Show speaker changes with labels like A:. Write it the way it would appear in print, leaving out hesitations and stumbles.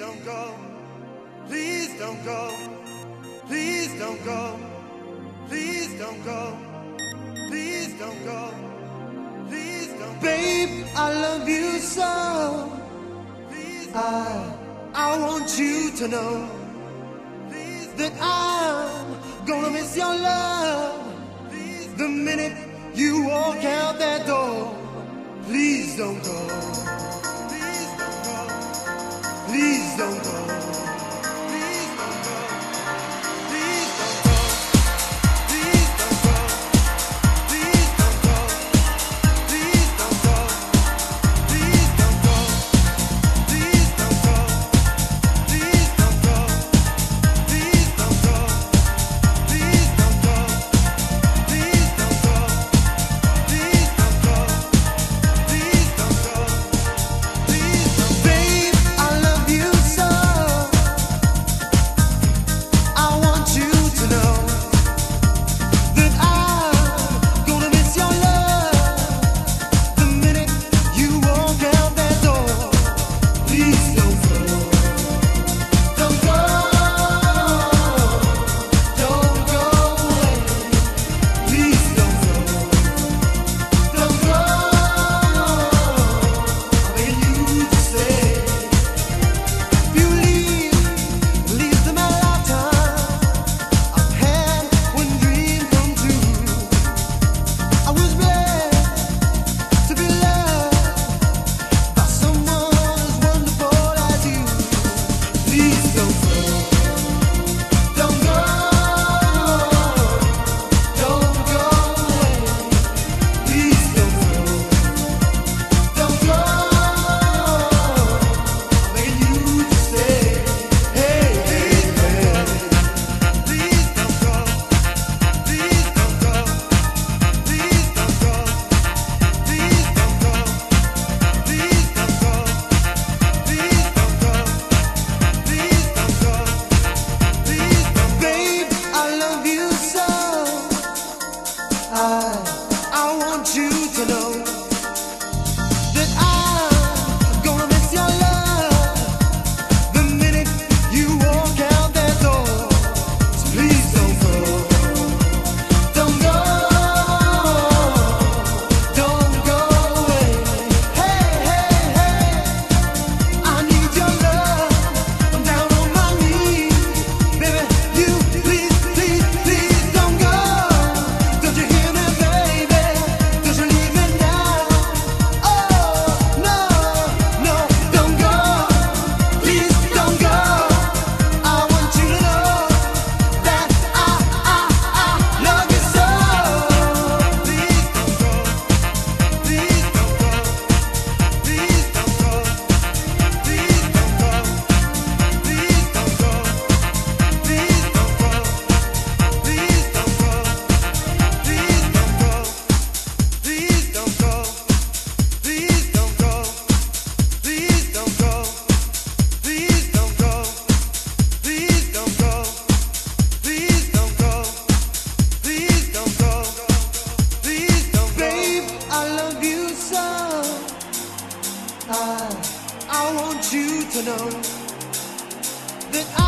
A: don't go. Please don't go. Please don't go. Please don't go. Please don't go. Please don't go. Babe, I love you so. I want you to know that I'm gonna miss your love the minute you walk out that door. Please don't go. Please don't go. Please don't go. Please don't go. Please don't go. Please don't go. Please don't go. Please don't go. Please don't go. Please don't go. Please don't go. Please don't go. Please don't go. Please don't go. Please don't go. Please don't go. Please don't. Babe, I love you so. I want you to know that I'm gonna miss your love the minute you walk out that door. Please don't go. Don't go. Don't go away. Please don't go. Don't go. I'm begging you to stay. If you leave to my lifetime. I've had one dream come true. I was blessed to be loved by someone as wonderful as you. Please don't go. Don't go. Don't go away. Please don't go. Don't go. I'm begging you to stay. Hey, hey, hey. Please don't go. Please don't go. Please don't go. Please don't go. Please don't go. Please don't go. Please don't go. Please don't. Babe, I love you so. I want you to know that I'm gonna miss your love the minute you walk out that door. So please don't go. Don't go. Don't go away. Hey, hey, hey. I need your love. I'm down on my knees. Baby, you please, please, please don't go. Don't you hear me, baby? Don't you leave me now? Oh, no, no, don't go. Please don't go. I want you to know that I love you so. Please don't go. Please don't go. Please don't go. Please don't go. Please don't go. Please don't go. Please don't go. Please don't go. Please don't go. Please don't go. Please don't go. Please don't go. Please don't go. Please don't go. Please don't go. Please don't. Babe, I love you so. I want you to know that I